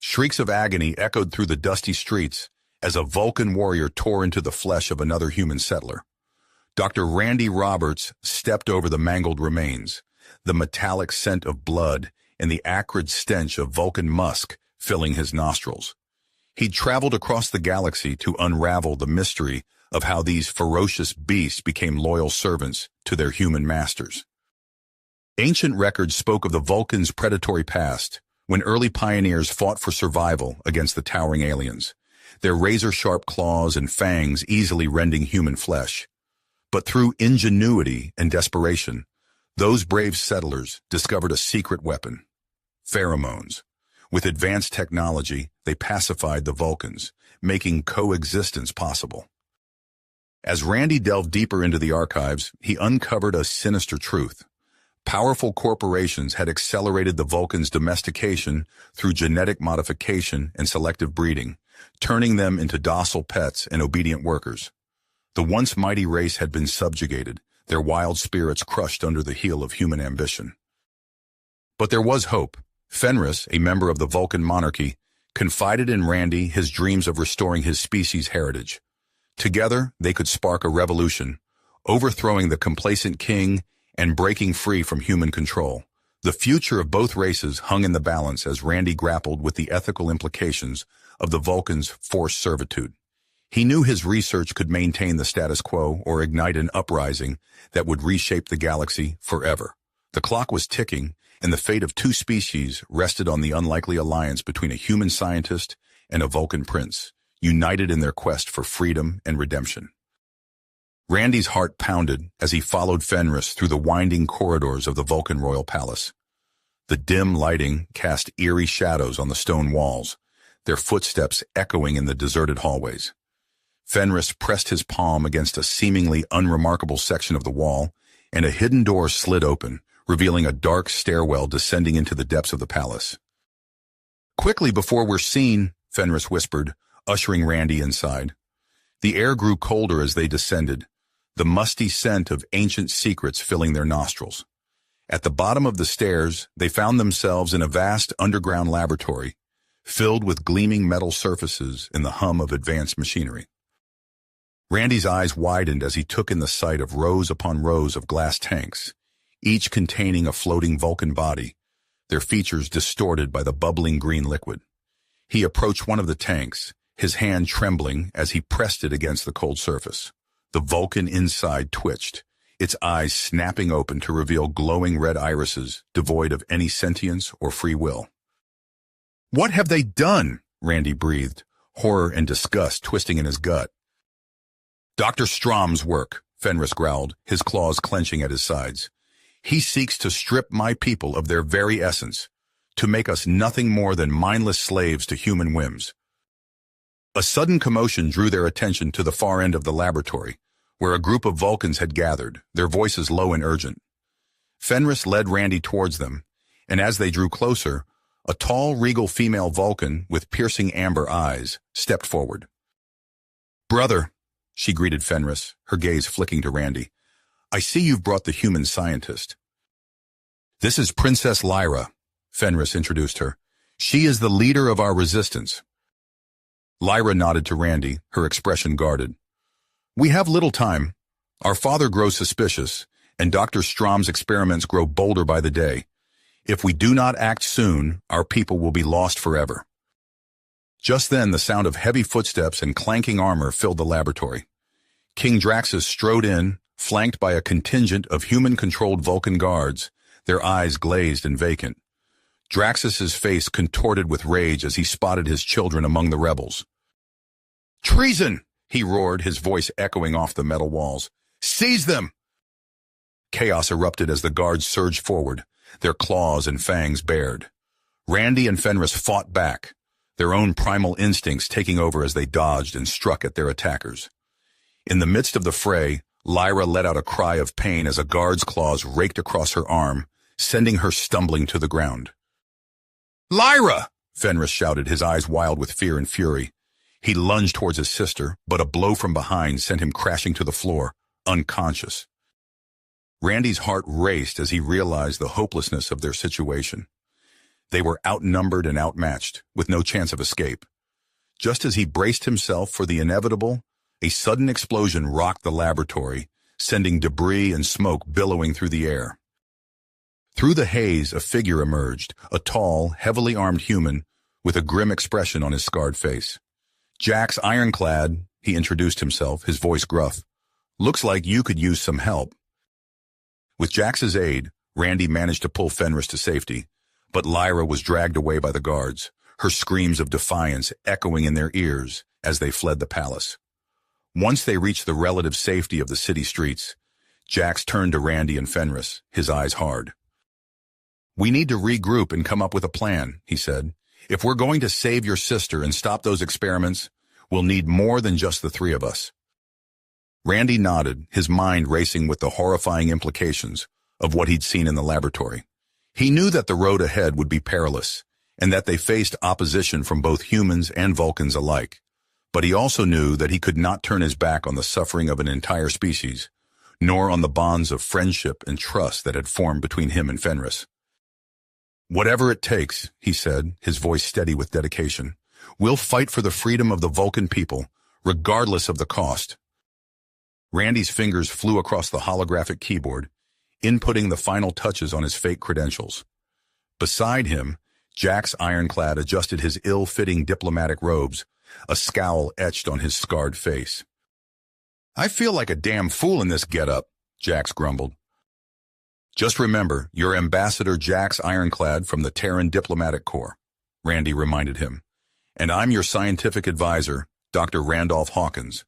Shrieks of agony echoed through the dusty streets as a Vulcan warrior tore into the flesh of another human settler. Dr. Randy Roberts stepped over the mangled remains, the metallic scent of blood and the acrid stench of Vulcan musk filling his nostrils. He'd traveled across the galaxy to unravel the mystery of how these ferocious beasts became loyal servants to their human masters. Ancient records spoke of the Vulcans' predatory past, when early pioneers fought for survival against the towering aliens, their razor-sharp claws and fangs easily rending human flesh. But through ingenuity and desperation, those brave settlers discovered a secret weapon: pheromones. With advanced technology, they pacified the Vulcans, making coexistence possible. As Randy delved deeper into the archives, he uncovered a sinister truth. Powerful corporations had accelerated the Vulcans' domestication through genetic modification and selective breeding, turning them into docile pets and obedient workers. The once mighty race had been subjugated, their wild spirits crushed under the heel of human ambition. But there was hope. Fenris, a member of the Vulcan monarchy, confided in Randy his dreams of restoring his species' heritage. Together, they could spark a revolution, overthrowing the complacent king and breaking free from human control. The future of both races hung in the balance as Randy grappled with the ethical implications of the Vulcans' forced servitude. He knew his research could maintain the status quo or ignite an uprising that would reshape the galaxy forever. The clock was ticking, and the fate of two species rested on the unlikely alliance between a human scientist and a Vulcan prince, united in their quest for freedom and redemption. Randy's heart pounded as he followed Fenris through the winding corridors of the Vulcan royal palace. The dim lighting cast eerie shadows on the stone walls, their footsteps echoing in the deserted hallways. Fenris pressed his palm against a seemingly unremarkable section of the wall, and a hidden door slid open, revealing a dark stairwell descending into the depths of the palace. "Quickly before we're seen," Fenris whispered, ushering Randy inside. The air grew colder as they descended, the musty scent of ancient secrets filling their nostrils. At the bottom of the stairs, they found themselves in a vast underground laboratory, filled with gleaming metal surfaces and the hum of advanced machinery. Randy's eyes widened as he took in the sight of rows upon rows of glass tanks, each containing a floating Vulcan body, their features distorted by the bubbling green liquid. He approached one of the tanks, his hand trembling as he pressed it against the cold surface. The Vulcan inside twitched, its eyes snapping open to reveal glowing red irises devoid of any sentience or free will. "What have they done?" Randy breathed, horror and disgust twisting in his gut. "Dr. Strom's work," Fenris growled, his claws clenching at his sides. "He seeks to strip my people of their very essence, to make us nothing more than mindless slaves to human whims." A sudden commotion drew their attention to the far end of the laboratory, where a group of Vulcans had gathered, their voices low and urgent. Fenris led Randy towards them, and as they drew closer, a tall, regal female Vulcan with piercing amber eyes stepped forward. "Brother," she greeted Fenris, her gaze flicking to Randy, "I see you've brought the human scientist." "This is Princess Lyra," Fenris introduced her. "She is the leader of our resistance." Lyra nodded to Randy, her expression guarded. "We have little time. Our father grows suspicious, and Dr. Strom's experiments grow bolder by the day. If we do not act soon, our people will be lost forever." Just then, the sound of heavy footsteps and clanking armor filled the laboratory. King Draxus strode in, flanked by a contingent of human-controlled Vulcan guards, their eyes glazed and vacant. Draxus's face contorted with rage as he spotted his children among the rebels. "Treason!" he roared, his voice echoing off the metal walls. "Seize them!" Chaos erupted as the guards surged forward, their claws and fangs bared. Randy and Fenris fought back, their own primal instincts taking over as they dodged and struck at their attackers. In the midst of the fray, Lyra let out a cry of pain as a guard's claws raked across her arm, sending her stumbling to the ground. "Lyra!" Fenris shouted, his eyes wild with fear and fury. He lunged towards his sister, but a blow from behind sent him crashing to the floor, unconscious. Randy's heart raced as he realized the hopelessness of their situation. They were outnumbered and outmatched, with no chance of escape. Just as he braced himself for the inevitable, a sudden explosion rocked the laboratory, sending debris and smoke billowing through the air. Through the haze, a figure emerged, a tall, heavily armed human with a grim expression on his scarred face. "Jax Ironclad," he introduced himself, his voice gruff. "Looks like you could use some help." With Jax's aid, Randy managed to pull Fenris to safety, but Lyra was dragged away by the guards, her screams of defiance echoing in their ears as they fled the palace. Once they reached the relative safety of the city streets, Jax turned to Randy and Fenris, his eyes hard. "We need to regroup and come up with a plan," he said. "If we're going to save your sister and stop those experiments, we'll need more than just the three of us." Randy nodded, his mind racing with the horrifying implications of what he'd seen in the laboratory. He knew that the road ahead would be perilous, and that they faced opposition from both humans and Vulcans alike. But he also knew that he could not turn his back on the suffering of an entire species, nor on the bonds of friendship and trust that had formed between him and Fenris. "Whatever it takes," he said, his voice steady with dedication, "we'll fight for the freedom of the Vulcan people, regardless of the cost." Randy's fingers flew across the holographic keyboard, inputting the final touches on his fake credentials. Beside him, Jax Ironclad adjusted his ill-fitting diplomatic robes, a scowl etched on his scarred face. "I feel like a damn fool in this getup," Jax grumbled. "Just remember, you're Ambassador Jax Ironclad from the Terran Diplomatic Corps," Randy reminded him. "And I'm your scientific advisor, Dr. Randolph Hawkins."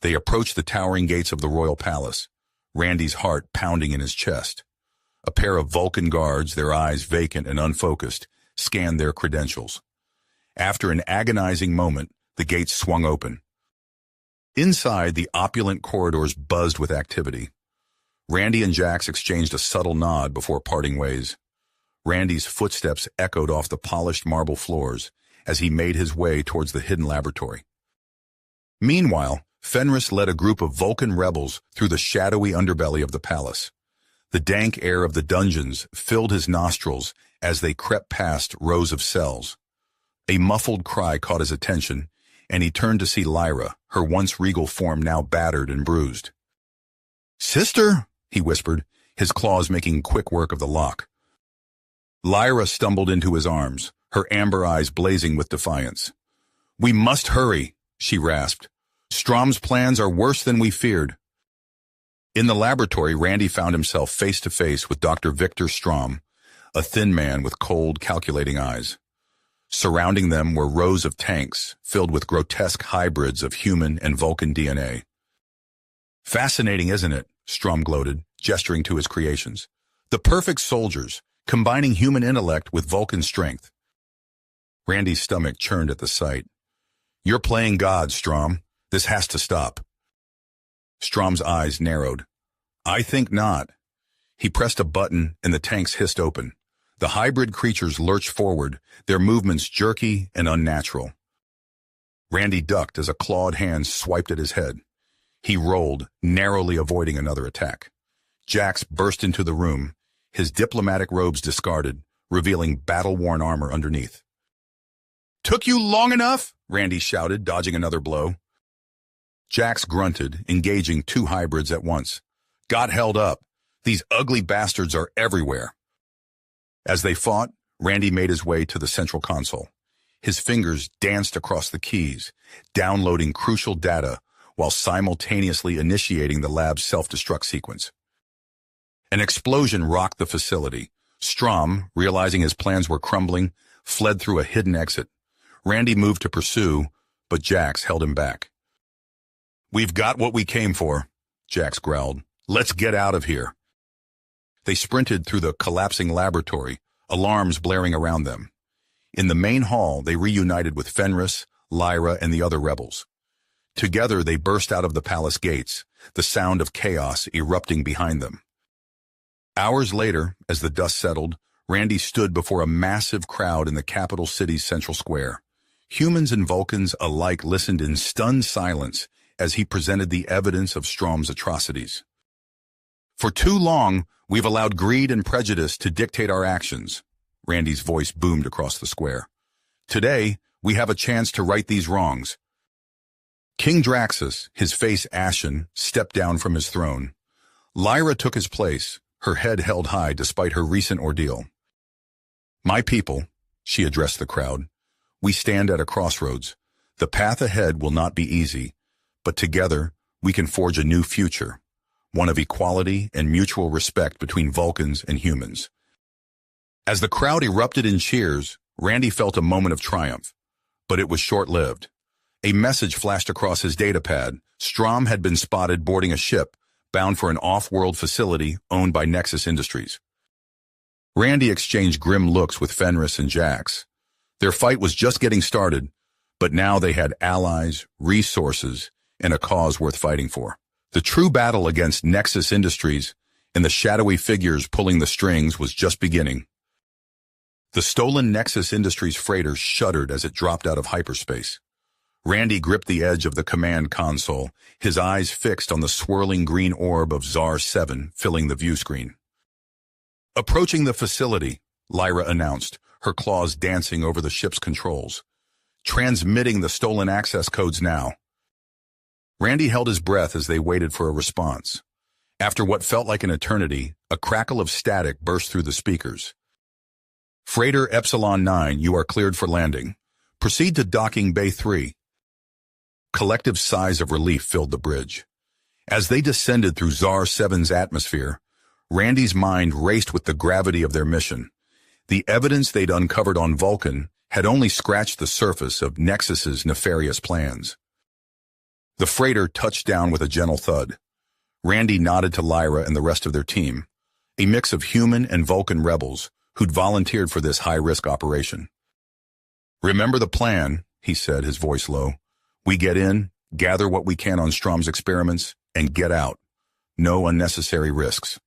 They approached the towering gates of the royal palace, Randy's heart pounding in his chest. A pair of Vulcan guards, their eyes vacant and unfocused, scanned their credentials. After an agonizing moment, the gates swung open. Inside, the opulent corridors buzzed with activity. Randy and Jax exchanged a subtle nod before parting ways. Randy's footsteps echoed off the polished marble floors as he made his way towards the hidden laboratory. Meanwhile, Fenris led a group of Vulcan rebels through the shadowy underbelly of the palace. The dank air of the dungeons filled his nostrils as they crept past rows of cells. A muffled cry caught his attention, and he turned to see Lyra, her once regal form now battered and bruised. "Sister," he whispered, his claws making quick work of the lock. Lyra stumbled into his arms, her amber eyes blazing with defiance. "We must hurry," she rasped. "Strom's plans are worse than we feared." In the laboratory, Randy found himself face to face with Dr. Victor Strom, a thin man with cold, calculating eyes. Surrounding them were rows of tanks filled with grotesque hybrids of human and Vulcan DNA. "Fascinating, isn't it?" Strom gloated, gesturing to his creations. "The perfect soldiers, combining human intellect with Vulcan strength." Randy's stomach churned at the sight. "You're playing God, Strom. This has to stop." Strom's eyes narrowed. "I think not." He pressed a button and the tanks hissed open. The hybrid creatures lurched forward, their movements jerky and unnatural. Randy ducked as a clawed hand swiped at his head. He rolled, narrowly avoiding another attack. Jax burst into the room, his diplomatic robes discarded, revealing battle-worn armor underneath. "Took you long enough?" Randy shouted, dodging another blow. Jax grunted, engaging two hybrids at once. "Got held up. These ugly bastards are everywhere." As they fought, Randy made his way to the central console. His fingers danced across the keys, downloading crucial data while simultaneously initiating the lab's self-destruct sequence. An explosion rocked the facility. Strom, realizing his plans were crumbling, fled through a hidden exit. Randy moved to pursue, but Jax held him back. "We've got what we came for," Jax growled. "Let's get out of here." They sprinted through the collapsing laboratory, alarms blaring around them. In the main hall, they reunited with Fenris, Lyra, and the other rebels. Together, they burst out of the palace gates, the sound of chaos erupting behind them. Hours later, as the dust settled, Randy stood before a massive crowd in the capital city's central square. Humans and Vulcans alike listened in stunned silence as he presented the evidence of Strom's atrocities. "For too long, we've allowed greed and prejudice to dictate our actions," Randy's voice boomed across the square. Today, we have a chance to right these wrongs. King Draxus, his face ashen, stepped down from his throne. Lyra took his place, her head held high despite her recent ordeal. My people, she addressed the crowd, we stand at a crossroads. The path ahead will not be easy, but together we can forge a new future, one of equality and mutual respect between Vulcans and humans. As the crowd erupted in cheers, Randy felt a moment of triumph, but it was short-lived. A message flashed across his datapad. Strom had been spotted boarding a ship bound for an off-world facility owned by Nexus Industries. Randy exchanged grim looks with Fenris and Jax. Their fight was just getting started, but now they had allies, resources, and a cause worth fighting for. The true battle against Nexus Industries and the shadowy figures pulling the strings was just beginning. The stolen Nexus Industries freighter shuddered as it dropped out of hyperspace. Randy gripped the edge of the command console, his eyes fixed on the swirling green orb of Zar 7 filling the view screen. Approaching the facility, Lyra announced, her claws dancing over the ship's controls. Transmitting the stolen access codes now. Randy held his breath as they waited for a response. After what felt like an eternity, a crackle of static burst through the speakers. Freighter Epsilon 9, you are cleared for landing. Proceed to docking Bay 3. Collective sighs of relief filled the bridge. As they descended through Zar 7's atmosphere, Randy's mind raced with the gravity of their mission. The evidence they'd uncovered on Vulcan had only scratched the surface of Nexus's nefarious plans. The freighter touched down with a gentle thud. Randy nodded to Lyra and the rest of their team, a mix of human and Vulcan rebels who'd volunteered for this high-risk operation. Remember the plan, he said, his voice low. We get in, gather what we can on Strom's experiments, and get out. No unnecessary risks.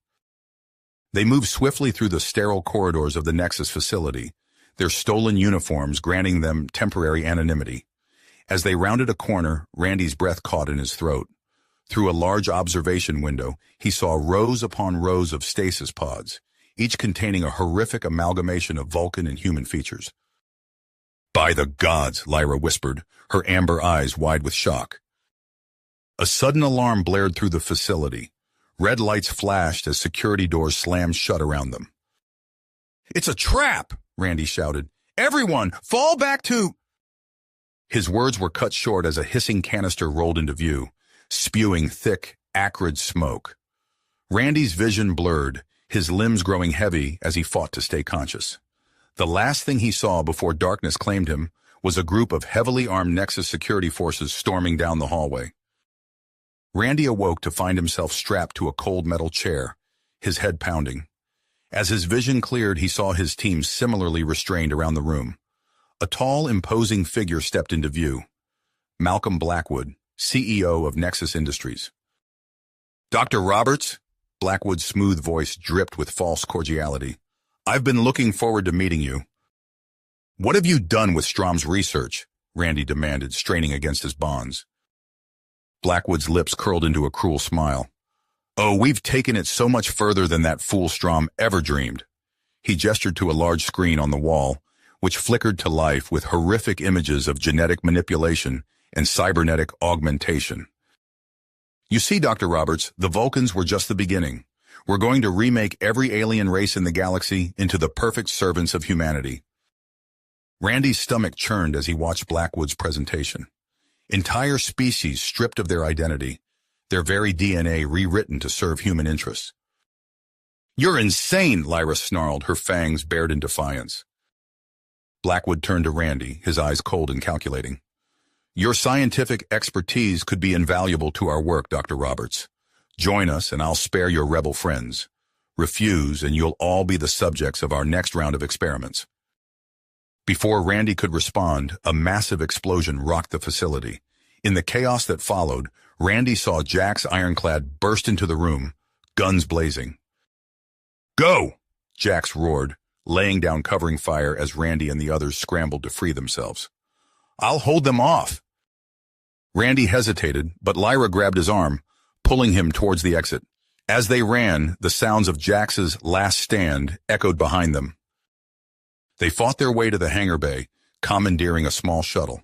They moved swiftly through the sterile corridors of the Nexus facility, their stolen uniforms granting them temporary anonymity. As they rounded a corner, Randy's breath caught in his throat. Through a large observation window, he saw rows upon rows of stasis pods, each containing a horrific amalgamation of Vulcan and human features. By the gods, Lyra whispered, her amber eyes wide with shock. A sudden alarm blared through the facility. Red lights flashed as security doors slammed shut around them. It's a trap, Randy shouted. Everyone, fall back to... His words were cut short as a hissing canister rolled into view, spewing thick, acrid smoke. Randy's vision blurred, his limbs growing heavy as he fought to stay conscious. The last thing he saw before darkness claimed him was a group of heavily armed Nexus security forces storming down the hallway. Randy awoke to find himself strapped to a cold metal chair, his head pounding. As his vision cleared, he saw his team similarly restrained around the room. A tall, imposing figure stepped into view. Malcolm Blackwood, CEO of Nexus Industries. Dr. Roberts? Blackwood's smooth voice dripped with false cordiality. I've been looking forward to meeting you. What have you done with Strom's research? Randy demanded, straining against his bonds. Blackwood's lips curled into a cruel smile. Oh, we've taken it so much further than that fool Strom ever dreamed. He gestured to a large screen on the wall, which flickered to life with horrific images of genetic manipulation and cybernetic augmentation. You see, Dr. Roberts, the Vulcans were just the beginning. We're going to remake every alien race in the galaxy into the perfect servants of humanity. Randy's stomach churned as he watched Blackwood's presentation. Entire species stripped of their identity, their very DNA rewritten to serve human interests. You're insane, Lyra snarled, her fangs bared in defiance. Blackwood turned to Randy, his eyes cold and calculating. Your scientific expertise could be invaluable to our work, Dr. Roberts. Join us and I'll spare your rebel friends. Refuse and you'll all be the subjects of our next round of experiments. Before Randy could respond, a massive explosion rocked the facility. In the chaos that followed, Randy saw Jax Ironclad burst into the room, guns blazing. Go! Jax roared, laying down covering fire as Randy and the others scrambled to free themselves. I'll hold them off. Randy hesitated, but Lyra grabbed his arm, pulling him towards the exit. As they ran, the sounds of Jax's last stand echoed behind them. They fought their way to the hangar bay, commandeering a small shuttle.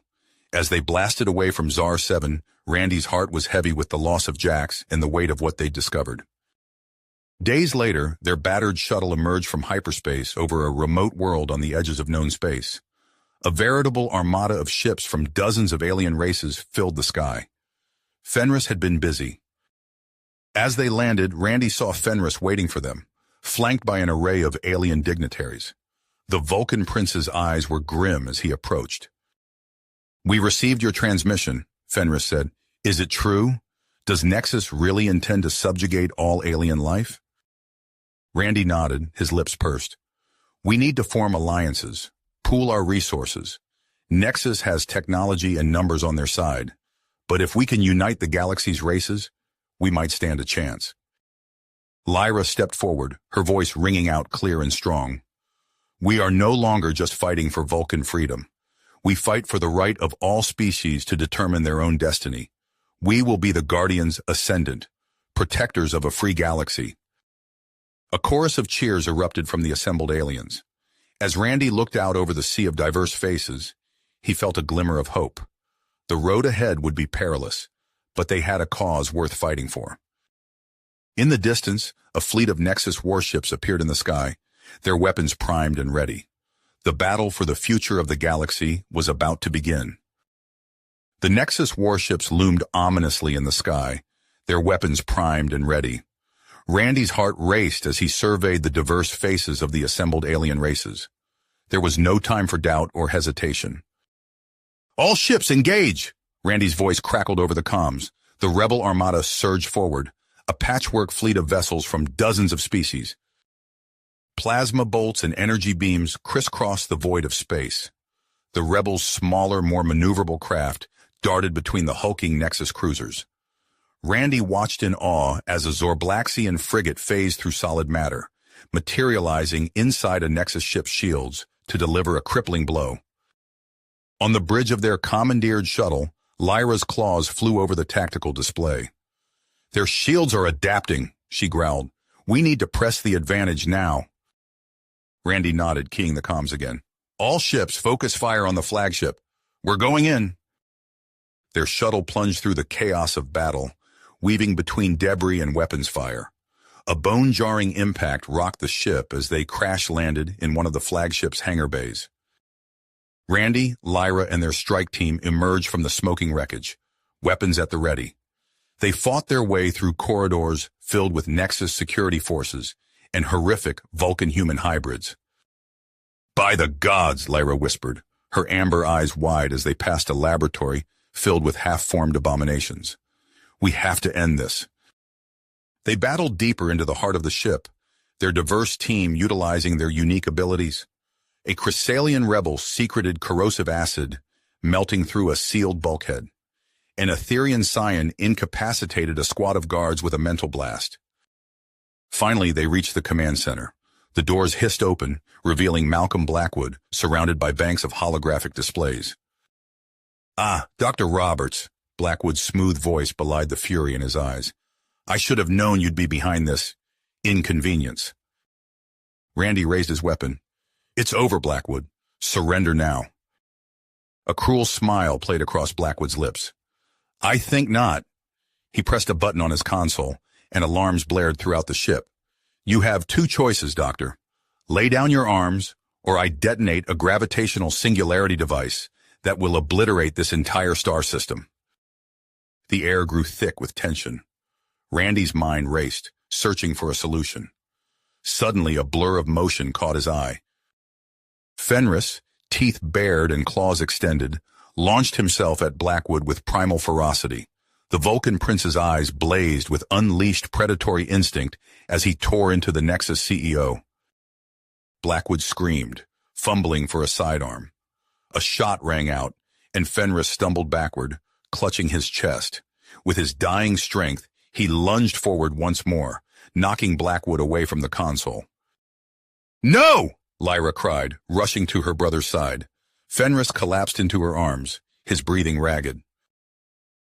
As they blasted away from Zar 7, Randy's heart was heavy with the loss of Jax and the weight of what they'd discovered. Days later, their battered shuttle emerged from hyperspace over a remote world on the edges of known space. A veritable armada of ships from dozens of alien races filled the sky. Fenris had been busy. As they landed, Randy saw Fenris waiting for them, flanked by an array of alien dignitaries. The Vulcan prince's eyes were grim as he approached. "We received your transmission," Fenris said. "Is it true? Does Nexus really intend to subjugate all alien life?" Randy nodded, his lips pursed. "We need to form alliances, pool our resources. Nexus has technology and numbers on their side, but if we can unite the galaxy's races, we might stand a chance." Lyra stepped forward, her voice ringing out clear and strong. "We are no longer just fighting for Vulcan freedom. We fight for the right of all species to determine their own destiny. We will be the Guardians Ascendant, protectors of a free galaxy." A chorus of cheers erupted from the assembled aliens. As Randy looked out over the sea of diverse faces, he felt a glimmer of hope. The road ahead would be perilous, but they had a cause worth fighting for. In the distance, a fleet of Nexus warships appeared in the sky, their weapons primed and ready. The battle for the future of the galaxy was about to begin. The Nexus warships loomed ominously in the sky, their weapons primed and ready. Randy's heart raced as he surveyed the diverse faces of the assembled alien races. There was no time for doubt or hesitation. "All ships engage!" Randy's voice crackled over the comms. The rebel armada surged forward, a patchwork fleet of vessels from dozens of species. Plasma bolts and energy beams crisscrossed the void of space. The rebels' smaller, more maneuverable craft darted between the hulking Nexus cruisers. Randy watched in awe as a Zorblaxian frigate phased through solid matter, materializing inside a Nexus ship's shields to deliver a crippling blow. On the bridge of their commandeered shuttle, Lyra's claws flew over the tactical display. "Their shields are adapting," she growled. "We need to press the advantage now." Randy nodded, keying the comms again. "All ships focus fire on the flagship. We're going in." Their shuttle plunged through the chaos of battle, weaving between debris and weapons fire. A bone-jarring impact rocked the ship as they crash-landed in one of the flagship's hangar bays. Randy, Lyra, and their strike team emerged from the smoking wreckage, weapons at the ready. They fought their way through corridors filled with Nexus security forces and horrific Vulcan-human hybrids. "By the gods," Lyra whispered, her amber eyes wide as they passed a laboratory filled with half-formed abominations. "We have to end this." They battled deeper into the heart of the ship, their diverse team utilizing their unique abilities. A Chrysalian rebel secreted corrosive acid, melting through a sealed bulkhead. An Etherian scion incapacitated a squad of guards with a mental blast. Finally, they reached the command center. The doors hissed open, revealing Malcolm Blackwood, surrounded by banks of holographic displays. "Ah, Dr. Roberts," Blackwood's smooth voice belied the fury in his eyes. "I should have known you'd be behind this inconvenience." Randy raised his weapon. "It's over, Blackwood. Surrender now." A cruel smile played across Blackwood's lips. "I think not." He pressed a button on his console, and alarms blared throughout the ship. "You have two choices, Doctor. Lay down your arms, or I detonate a gravitational singularity device that will obliterate this entire star system." The air grew thick with tension. Randy's mind raced, searching for a solution. Suddenly, a blur of motion caught his eye. Fenris, teeth bared and claws extended, launched himself at Blackwood with primal ferocity. The Vulcan prince's eyes blazed with unleashed predatory instinct as he tore into the Nexus CEO. Blackwood screamed, fumbling for a sidearm. A shot rang out, and Fenris stumbled backward, clutching his chest. With his dying strength, he lunged forward once more, knocking Blackwood away from the console. "No!" Lyra cried, rushing to her brother's side. Fenris collapsed into her arms, his breathing ragged.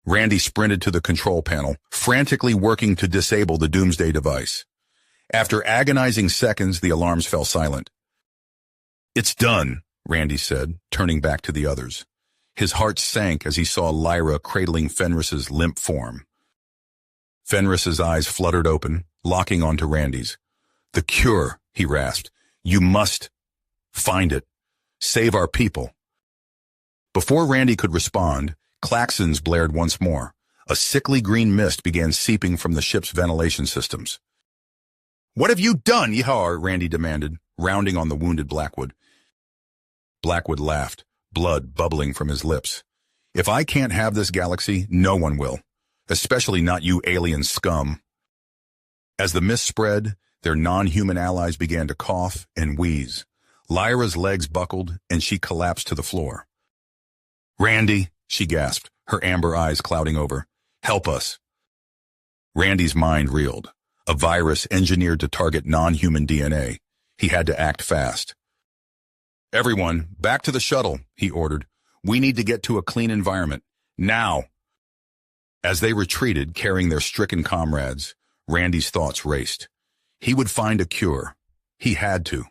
Randy sprinted to the control panel, frantically working to disable the doomsday device. After agonizing seconds, the alarms fell silent. It's done, Randy said, turning back to the others. His heart sank as he saw Lyra cradling Fenris's limp form. Fenris's eyes fluttered open, locking onto Randy's. The cure, he rasped. You must find it. Save our people. Before Randy could respond, klaxons blared once more. A sickly green mist began seeping from the ship's ventilation systems. What have you done, Yahar? Randy demanded, rounding on the wounded Blackwood. Blackwood laughed, blood bubbling from his lips. If I can't have this galaxy, no one will. Especially not you alien scum. As the mist spread, their non-human allies began to cough and wheeze. Lyra's legs buckled, and she collapsed to the floor. Randy, she gasped, her amber eyes clouding over. Help us. Randy's mind reeled. A virus engineered to target non-human DNA. He had to act fast. Everyone, back to the shuttle, he ordered. We need to get to a clean environment. Now! As they retreated, carrying their stricken comrades, Randy's thoughts raced. He would find a cure. He had to.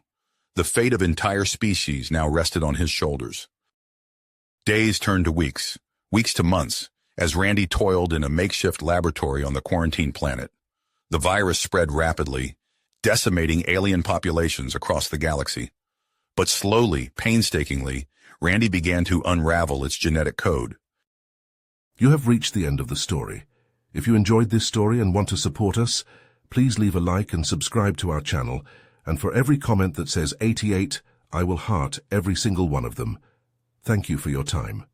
The fate of entire species now rested on his shoulders. Days turned to weeks, weeks to months, as Randy toiled in a makeshift laboratory on the quarantine planet. The virus spread rapidly, decimating alien populations across the galaxy. But slowly, painstakingly, Randy began to unravel its genetic code. You have reached the end of the story. If you enjoyed this story and want to support us, please leave a like and subscribe to our channel, and for every comment that says 88, I will heart every single one of them. Thank you for your time.